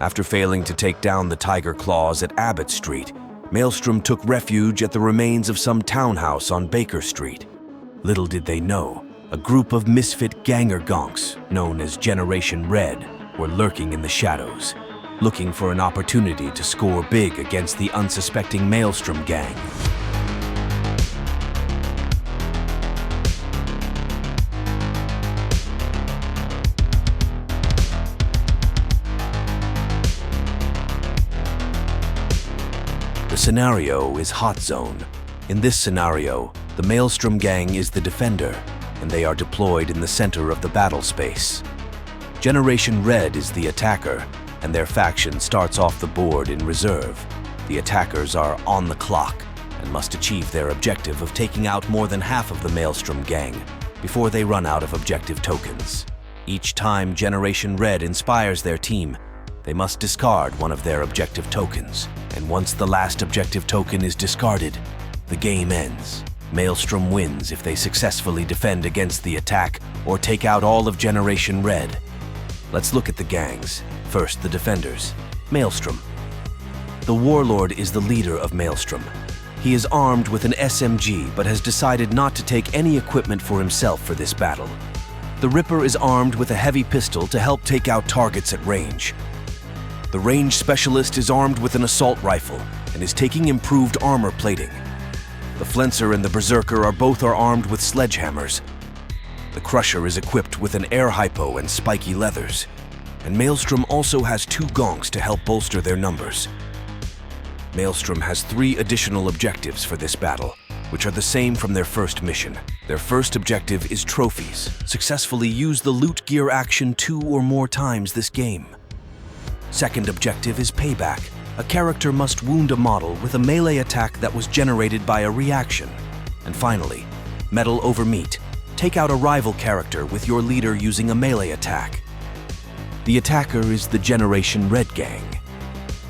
After failing to take down the Tyger Claws at Abbott Street, Maelstrom took refuge at the remains of some townhouse on Baker Street. Little did they know, a group of misfit ganger gonks, known as Generation Red, were lurking in the shadows, looking for an opportunity to score big against the unsuspecting Maelstrom gang. The scenario is Hot Zone. In this scenario, the Maelstrom gang is the defender, and they are deployed in the center of the battle space. Generation Red is the attacker, and their faction starts off the board in reserve. The attackers are on the clock and must achieve their objective of taking out more than half of the Maelstrom gang before they run out of objective tokens. Each time Generation Red inspires their team, they must discard one of their objective tokens, and once the last objective token is discarded, the game ends. Maelstrom wins if they successfully defend against the attack or take out all of Generation Red. Let's look at the gangs. First, the defenders. Maelstrom. The Warlord is the leader of Maelstrom. He is armed with an SMG but has decided not to take any equipment for himself for this battle. The Ripper is armed with a heavy pistol to help take out targets at range. The range specialist is armed with an assault rifle and is taking improved armor plating. The Flencer and the Berserker are both armed with sledgehammers. The Crusher is equipped with an air hypo and spiky leathers. And Maelstrom also has 2 gonks to help bolster their numbers. Maelstrom has 3 additional objectives for this battle, which are the same from their first mission. Their first objective is trophies. Successfully use the loot gear action 2 or more times this game. Second objective is payback. A character must wound a model with a melee attack that was generated by a reaction. And finally, metal over meat. Take out a rival character with your leader using a melee attack. The attacker is the Generation Red gang.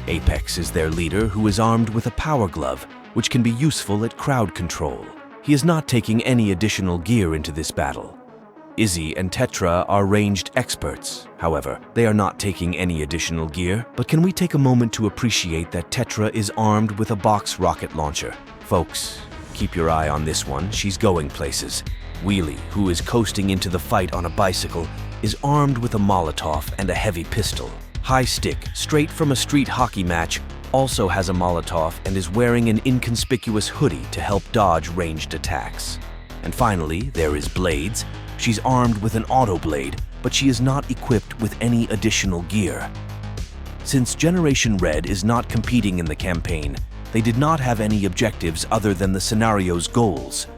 Apex is their leader, who is armed with a power glove, which can be useful at crowd control. He is not taking any additional gear into this battle. Izzy and Tetra are ranged experts. However, they are not taking any additional gear, but can we take a moment to appreciate that Tetra is armed with a box rocket launcher? Folks, keep your eye on this one, she's going places. Wheelie, who is coasting into the fight on a bicycle, is armed with a Molotov and a heavy pistol. High Stick, straight from a street hockey match, also has a Molotov and is wearing an inconspicuous hoodie to help dodge ranged attacks. And finally, there is Blades. She's armed with an auto blade, but she is not equipped with any additional gear. Since Generation Red is not competing in the campaign, they did not have any objectives other than the scenario's goals.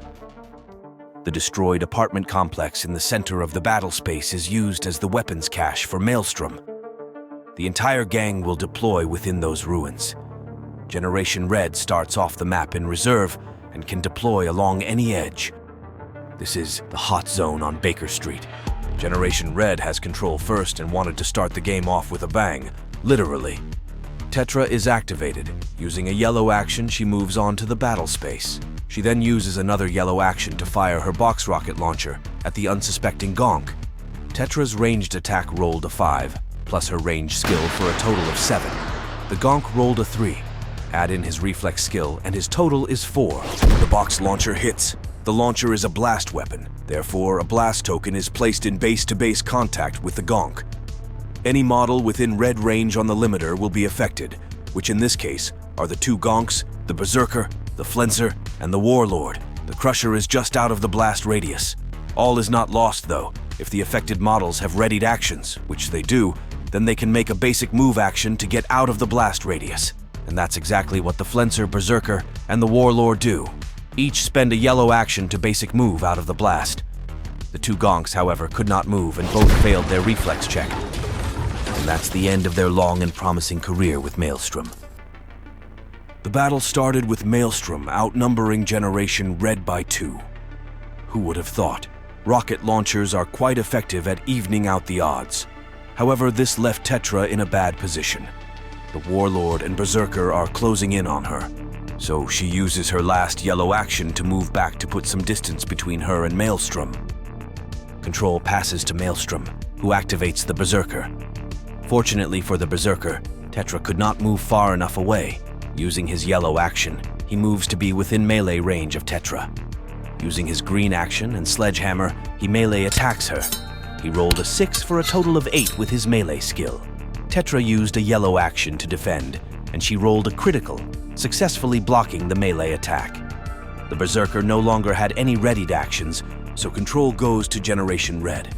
The destroyed apartment complex in the center of the battle space is used as the weapons cache for Maelstrom. The entire gang will deploy within those ruins. Generation Red starts off the map in reserve and can deploy along any edge. This is the Hot Zone on Baker Street. Generation Red has control first and wanted to start the game off with a bang, literally. Tetra is activated. Using a yellow action, she moves on to the battle space. She then uses another yellow action to fire her box rocket launcher at the unsuspecting gonk. Tetra's ranged attack rolled a 5, plus her range skill for a total of 7. The gonk rolled a 3. Add in his reflex skill and his total is 4. The box launcher hits. The launcher is a blast weapon, therefore a blast token is placed in base-to-base contact with the gonk. Any model within red range on the limiter will be affected, which in this case are the 2 gonks, the Berserker, the Flencer, and the Warlord. The Crusher is just out of the blast radius. All is not lost though. If the affected models have readied actions, which they do, then they can make a basic move action to get out of the blast radius. And that's exactly what the Flencer, Berserker, and the Warlord do. Each spend a yellow action to basic move out of the blast. The 2 gonks, however, could not move and both failed their reflex check. And that's the end of their long and promising career with Maelstrom. The battle started with Maelstrom outnumbering Generation Red by 2. Who would have thought? Rocket launchers are quite effective at evening out the odds. However, this left Tetra in a bad position. The Warlord and Berserker are closing in on her. So she uses her last yellow action to move back to put some distance between her and Maelstrom. Control passes to Maelstrom, who activates the Berserker. Fortunately for the Berserker, Tetra could not move far enough away. Using his yellow action, he moves to be within melee range of Tetra. Using his green action and sledgehammer, he melee attacks her. He rolled a 6 for a total of 8 with his melee skill. Tetra used a yellow action to defend, and she rolled a critical, successfully blocking the melee attack. The Berserker no longer had any readied actions, so control goes to Generation Red.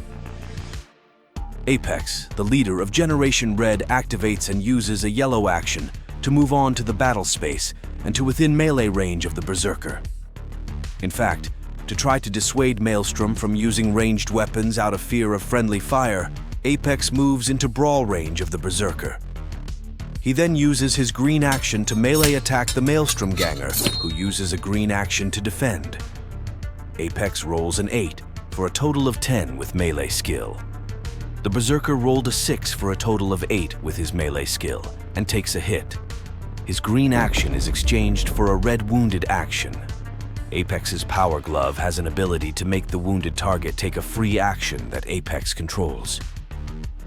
Apex, the leader of Generation Red, activates and uses a yellow action to move on to the battle space and to within melee range of the Berserker. In fact, to try to dissuade Maelstrom from using ranged weapons out of fear of friendly fire, Apex moves into brawl range of the Berserker. He then uses his green action to melee attack the Maelstrom ganger, who uses a green action to defend. Apex rolls an 8 for a total of 10 with melee skill. The Berserker rolled a 6 for a total of 8 with his melee skill and takes a hit. His green action is exchanged for a red wounded action. Apex's Power Glove has an ability to make the wounded target take a free action that Apex controls.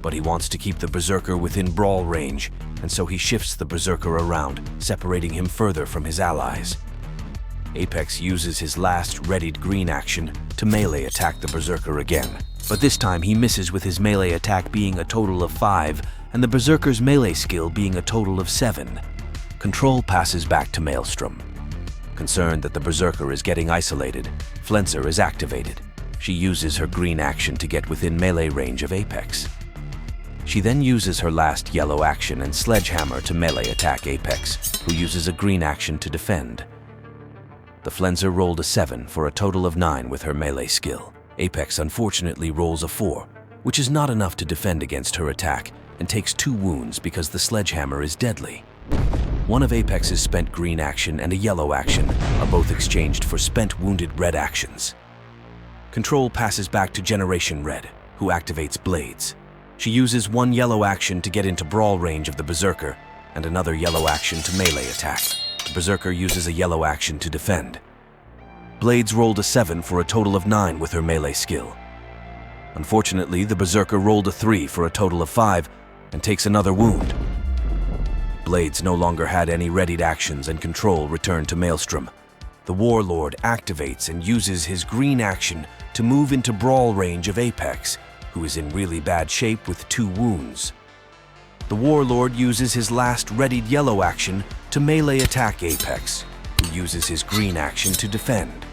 But he wants to keep the Berserker within brawl range, and so he shifts the Berserker around, separating him further from his allies. Apex uses his last readied green action to melee attack the Berserker again, but this time he misses with his melee attack being a total of 5 and the Berserker's melee skill being a total of 7. Control passes back to Maelstrom. Concerned that the Berserker is getting isolated, Flenser is activated. She uses her green action to get within melee range of Apex. She then uses her last yellow action and sledgehammer to melee attack Apex, who uses a green action to defend. The Flenser rolled a 7 for a total of 9 with her melee skill. Apex unfortunately rolls a 4, which is not enough to defend against her attack, and takes 2 wounds because the sledgehammer is deadly. One of Apex's spent green action and a yellow action are both exchanged for spent wounded red actions. Control passes back to Generation Red, who activates Blades. She uses one yellow action to get into brawl range of the Berserker, and another yellow action to melee attack. The Berserker uses a yellow action to defend. Blades rolled a 7 for a total of 9 with her melee skill. Unfortunately, the Berserker rolled a 3 for a total of 5 and takes another wound. Blades no longer had any readied actions and control returned to Maelstrom. The Warlord activates and uses his green action to move into brawl range of Apex, who is in really bad shape with 2 wounds. The Warlord uses his last readied yellow action to melee attack Apex, who uses his green action to defend.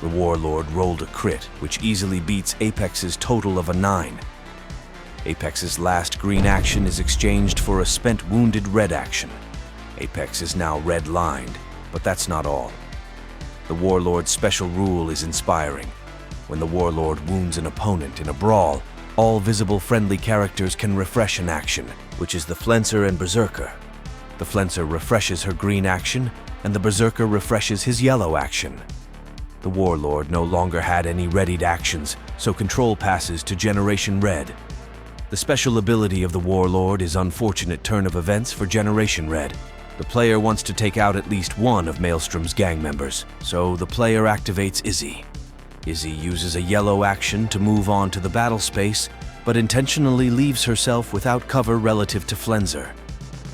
The Warlord rolled a crit, which easily beats Apex's total of a 9. Apex's last green action is exchanged for a spent wounded red action. Apex is now red-lined, but that's not all. The Warlord's special rule is inspiring. When the Warlord wounds an opponent in a brawl, all visible friendly characters can refresh an action, which is the Flenser and Berserker. The Flenser refreshes her green action, and the Berserker refreshes his yellow action. The Warlord no longer had any readied actions, so control passes to Generation Red. The special ability of the Warlord is Unfortunate Turn of Events for Generation Red. The player wants to take out at least one of Maelstrom's gang members, so the player activates Izzy. Izzy uses a yellow action to move on to the battle space, but intentionally leaves herself without cover relative to Flenser.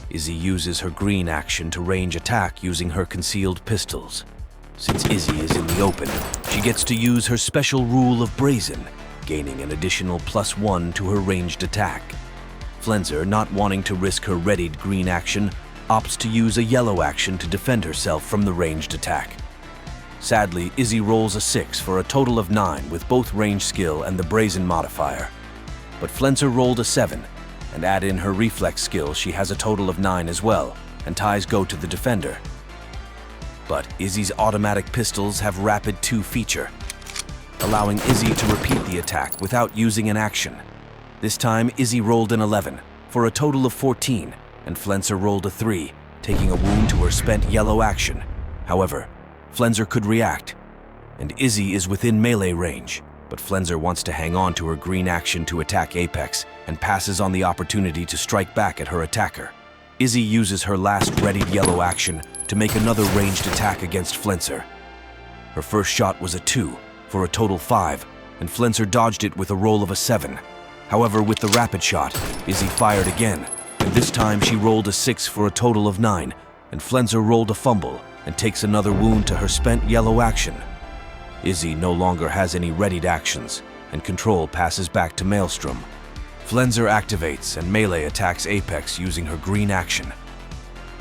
Izzy uses her green action to range attack using her concealed pistols. Since Izzy is in the open, she gets to use her special rule of Brazen, gaining an additional +1 to her ranged attack. Flenser, not wanting to risk her readied green action, opts to use a yellow action to defend herself from the ranged attack. Sadly, Izzy rolls a 6 for a total of 9 with both range skill and the Brazen modifier. But Flenser rolled a 7, and add in her reflex skill, she has a total of 9 as well, and ties go to the defender. But Izzy's automatic pistols have Rapid 2 feature, allowing Izzy to repeat the attack without using an action. This time, Izzy rolled an 11 for a total of 14, and Flenser rolled a 3, taking a wound to her spent yellow action. However, Flenser could react, and Izzy is within melee range, but Flenser wants to hang on to her green action to attack Apex and passes on the opportunity to strike back at her attacker. Izzy uses her last readied yellow action to make another ranged attack against Flenser. Her first shot was a 2 for a total 5, and Flenser dodged it with a roll of a 7. However, with the rapid shot, Izzy fired again, and this time she rolled a 6 for a total of 9, and Flenser rolled a fumble and takes another wound to her spent yellow action. Izzy no longer has any readied actions, and control passes back to Maelstrom. Flenser activates and melee attacks Apex using her green action.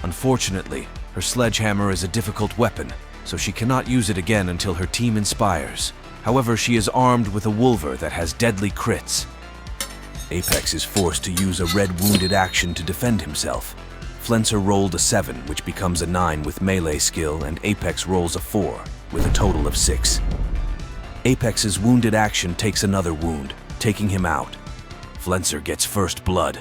Unfortunately, her sledgehammer is a difficult weapon, so she cannot use it again until her team inspires. However, she is armed with a Wolver that has deadly crits. Apex is forced to use a red wounded action to defend himself. Flenser rolled a 7, which becomes a 9 with melee skill, and Apex rolls a 4, with a total of 6. Apex's wounded action takes another wound, taking him out. Flenser gets first blood.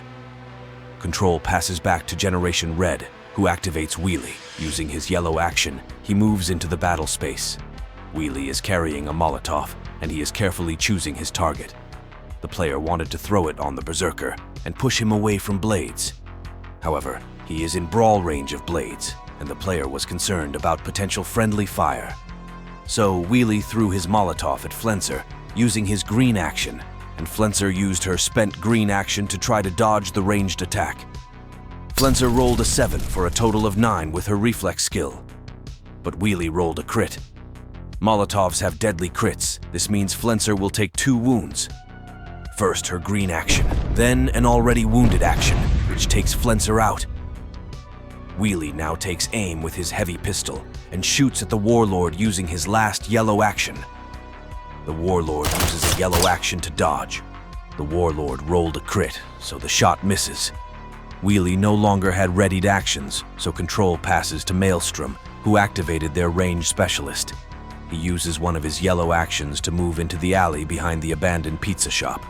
Control passes back to Generation Red, who activates Wheelie. Using his yellow action, he moves into the battle space. Wheelie is carrying a Molotov, and he is carefully choosing his target. The player wanted to throw it on the Berserker and push him away from Blades. However, he is in brawl range of Blades, and the player was concerned about potential friendly fire. So Wheelie threw his Molotov at Flenser, using his green action, and Flenser used her spent green action to try to dodge the ranged attack. Flenser rolled a 7 for a total of 9 with her reflex skill, but Wheelie rolled a crit. Molotovs have deadly crits. This means Flenser will take 2 wounds. First, her green action, then an already wounded action, which takes Flenser out. Wheelie now takes aim with his heavy pistol and shoots at the Warlord using his last yellow action. The Warlord uses a yellow action to dodge. The Warlord rolled a crit, so the shot misses. Wheelie no longer had readied actions, so control passes to Maelstrom, who activated their range specialist. He uses one of his yellow actions to move into the alley behind the abandoned pizza shop.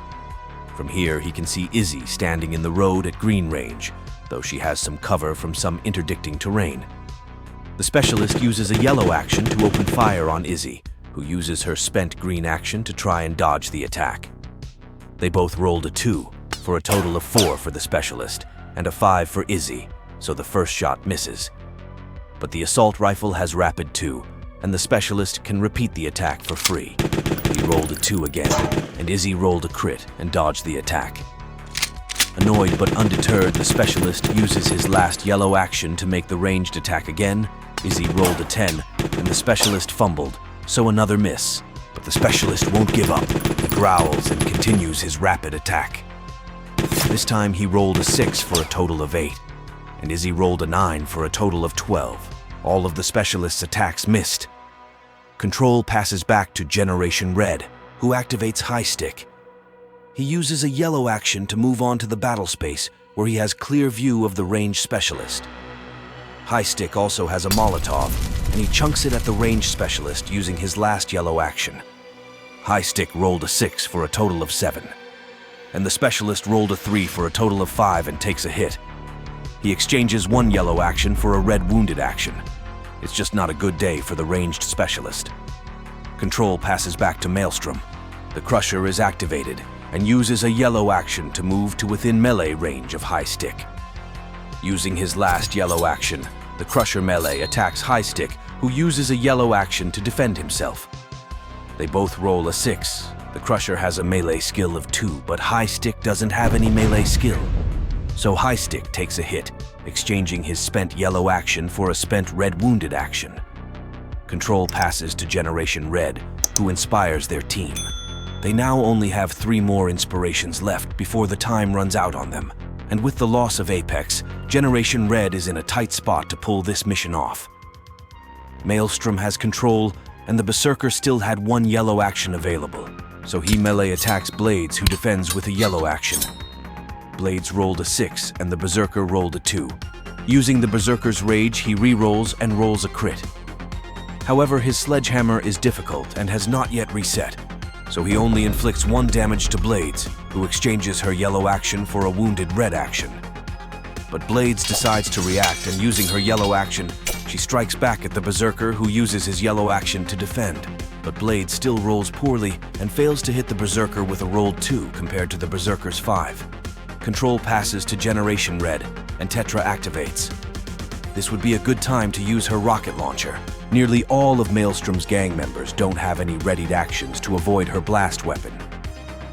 From here, he can see Izzy standing in the road at green range, though she has some cover from some interdicting terrain. The specialist uses a yellow action to open fire on Izzy, who uses her spent green action to try and dodge the attack. They both rolled a 2, for a total of 4 for the specialist, and a 5 for Izzy, so the first shot misses. But the assault rifle has rapid 2, and the specialist can repeat the attack for free. He rolled a 2 again, and Izzy rolled a crit and dodged the attack. Annoyed but undeterred, the specialist uses his last yellow action to make the ranged attack again. Izzy rolled a 10, and the specialist fumbled, so another miss. But the specialist won't give up. He growls and continues his rapid attack. This time he rolled a 6 for a total of 8, and Izzy rolled a 9 for a total of 12. All of the specialist's attacks missed. Control passes back to Generation Red, who activates High Stick. He uses a yellow action to move on to the battle space, where he has clear view of the ranged specialist. High Stick also has a Molotov, and he chunks it at the ranged specialist using his last yellow action. High Stick rolled a 6 for a total of 7, and the specialist rolled a 3 for a total of 5 and takes a hit. He exchanges one yellow action for a red wounded action. It's just not a good day for the ranged specialist. Control passes back to Maelstrom. The Crusher is activated and uses a yellow action to move to within melee range of High Stick. Using his last yellow action, the Crusher melee attacks High Stick, who uses a yellow action to defend himself. They both roll a 6. The Crusher has a melee skill of 2, but High Stick doesn't have any melee skill. So High Stick takes a hit, exchanging his spent yellow action for a spent red wounded action. Control passes to Generation Red, who inspires their team. They now only have 3 more inspirations left before the time runs out on them. And with the loss of Apex, Generation Red is in a tight spot to pull this mission off. Maelstrom has control, and the Berserker still had 1 yellow action available, so he melee attacks Blades, who defends with a yellow action. Blades rolled a 6, and the Berserker rolled a 2. Using the Berserker's rage, he re-rolls and rolls a crit. However, his sledgehammer is difficult and has not yet reset, so he only inflicts 1 damage to Blades, who exchanges her yellow action for a wounded red action. But Blades decides to react, and using her yellow action, she strikes back at the Berserker, who uses his yellow action to defend. But Blades still rolls poorly and fails to hit the Berserker with a rolled 2 compared to the Berserker's 5. Control passes to Generation Red, and Tetra activates. This would be a good time to use her rocket launcher. Nearly all of Maelstrom's gang members don't have any readied actions to avoid her blast weapon.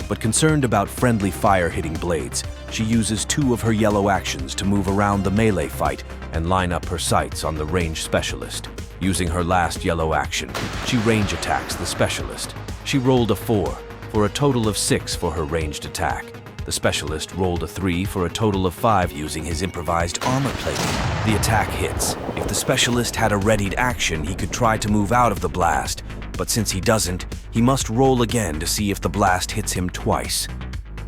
But concerned about friendly fire hitting Blades, she uses 2 of her yellow actions to move around the melee fight and line up her sights on the range specialist. Using her last yellow action, she range attacks the specialist. She rolled a 4 for a total of 6 for her ranged attack. The specialist rolled a 3 for a total of 5 using his improvised armor plating. The attack hits. If the specialist had a readied action, he could try to move out of the blast, but since he doesn't, he must roll again to see if the blast hits him twice.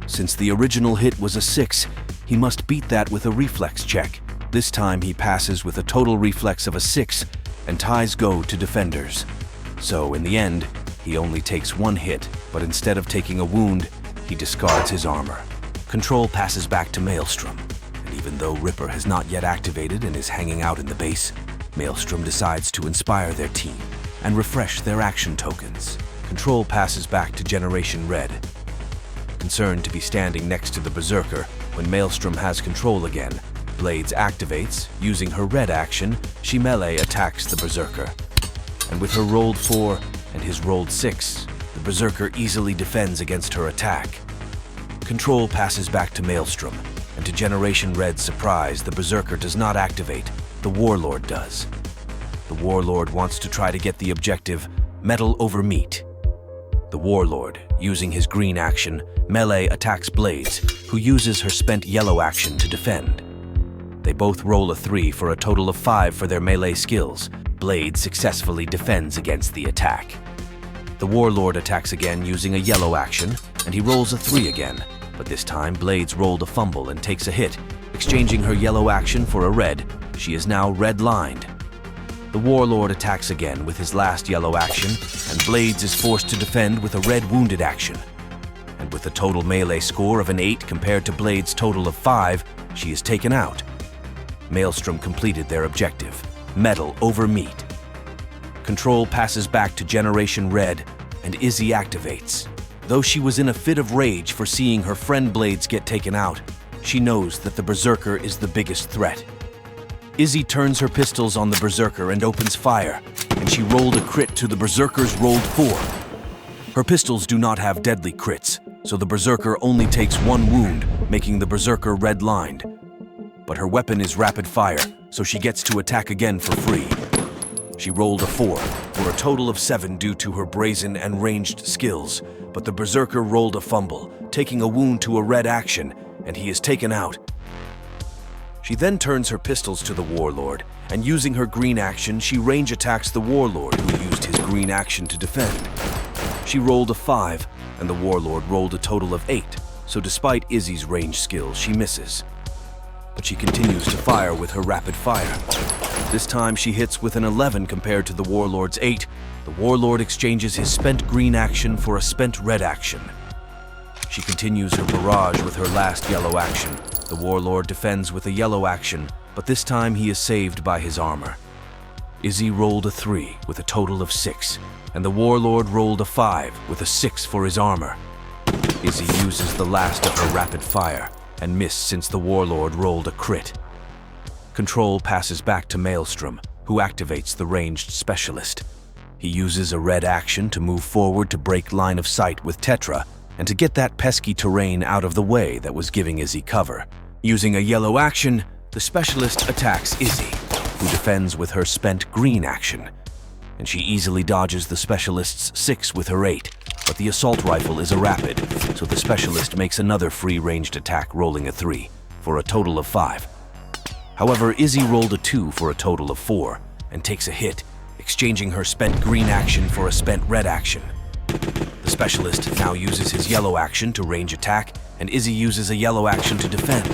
Since the original hit was a 6, he must beat that with a reflex check. This time he passes with a total reflex of a 6, and ties go to defenders. So in the end, he only takes 1 hit, but instead of taking a wound, he discards his armor. Control passes back to Maelstrom, and even though Ripper has not yet activated and is hanging out in the base, Maelstrom decides to inspire their team and refresh their action tokens. Control passes back to Generation Red. Concerned to be standing next to the Berserker, when Maelstrom has control again, Blades activates. Using her red action, she melee attacks the Berserker. And with her rolled 4 and his rolled 6, the Berserker easily defends against her attack. Control passes back to Maelstrom, and to Generation Red's surprise, the Berserker does not activate, the Warlord does. The Warlord wants to try to get the objective, metal over meat. The Warlord, using his green action, melee attacks Blades, who uses her spent yellow action to defend. They both roll a 3 for a total of 5 for their melee skills. Blades successfully defends against the attack. The Warlord attacks again using a yellow action, and he rolls a 3 again, but this time Blades rolled a fumble and takes a hit. Exchanging her yellow action for a red, she is now red-lined. The Warlord attacks again with his last yellow action, and Blades is forced to defend with a red wounded action. And with a total melee score of an 8 compared to Blades' total of 5, she is taken out. Maelstrom completed their objective, metal over meat. Control passes back to Generation Red, and Izzy activates. Though she was in a fit of rage for seeing her friend Blades get taken out, she knows that the Berserker is the biggest threat. Izzy turns her pistols on the Berserker and opens fire, and she rolled a crit to the Berserker's rolled 4. Her pistols do not have deadly crits, so the Berserker only takes 1 wound, making the Berserker red-lined. But her weapon is rapid fire, so she gets to attack again for free. She rolled a 4 for a total of 7 due to her brazen and ranged skills, but the Berserker rolled a fumble, taking a wound to a red action, and he is taken out. She then turns her pistols to the Warlord, and using her green action, she range attacks the Warlord, who used his green action to defend. She rolled a 5, and the Warlord rolled a total of 8, so despite Izzy's range skills, she misses. But she continues to fire with her rapid fire. This time she hits with an 11 compared to the Warlord's 8. The Warlord exchanges his spent green action for a spent red action. She continues her barrage with her last yellow action. The Warlord defends with a yellow action, but this time he is saved by his armor. Izzy rolled a 3 with a total of 6, and the Warlord rolled a 5 with a 6 for his armor. Izzy uses the last of her rapid fire, and missed since the Warlord rolled a crit. Control passes back to Maelstrom, who activates the ranged specialist. He uses a red action to move forward to break line of sight with Tetra, and to get that pesky terrain out of the way that was giving Izzy cover. Using a yellow action, the specialist attacks Izzy, who defends with her spent green action. And she easily dodges the specialist's 6 with her 8, but the assault rifle is a rapid, so the specialist makes another free ranged attack rolling a 3, for a total of 5. However, Izzy rolled a 2 for a total of 4, and takes a hit, exchanging her spent green action for a spent red action. The specialist now uses his yellow action to range attack, and Izzy uses a yellow action to defend.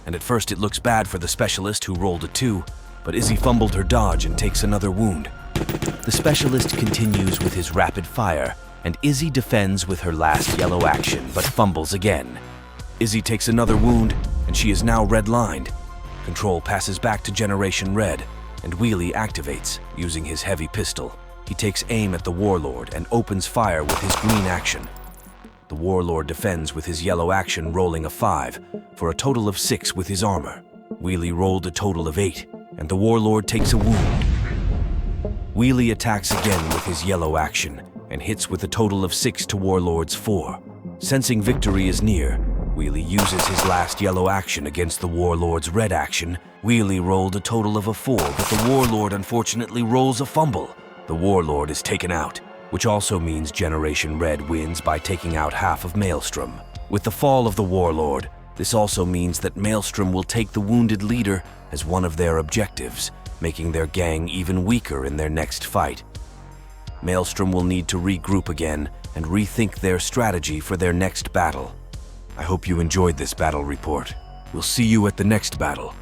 And at first it looks bad for the specialist who rolled a 2, but Izzy fumbled her dodge and takes another wound. The specialist continues with his rapid fire, and Izzy defends with her last yellow action, but fumbles again. Izzy takes another wound, and she is now red-lined. Control passes back to Generation Red, and Wheelie activates, using his heavy pistol. He takes aim at the Warlord and opens fire with his green action. The Warlord defends with his yellow action, rolling a 5, for a total of 6 with his armor. Wheelie rolled a total of 8, and the Warlord takes a wound. Wheelie attacks again with his yellow action, and hits with a total of 6 to Warlord's 4. Sensing victory is near, Wheelie uses his last yellow action against the Warlord's red action. Wheelie rolled a total of a 4, but the Warlord unfortunately rolls a fumble. The Warlord is taken out, which also means Generation Red wins by taking out half of Maelstrom. With the fall of the Warlord, this also means that Maelstrom will take the wounded leader as one of their objectives, making their gang even weaker in their next fight. Maelstrom will need to regroup again and rethink their strategy for their next battle. I hope you enjoyed this battle report. We'll see you at the next battle.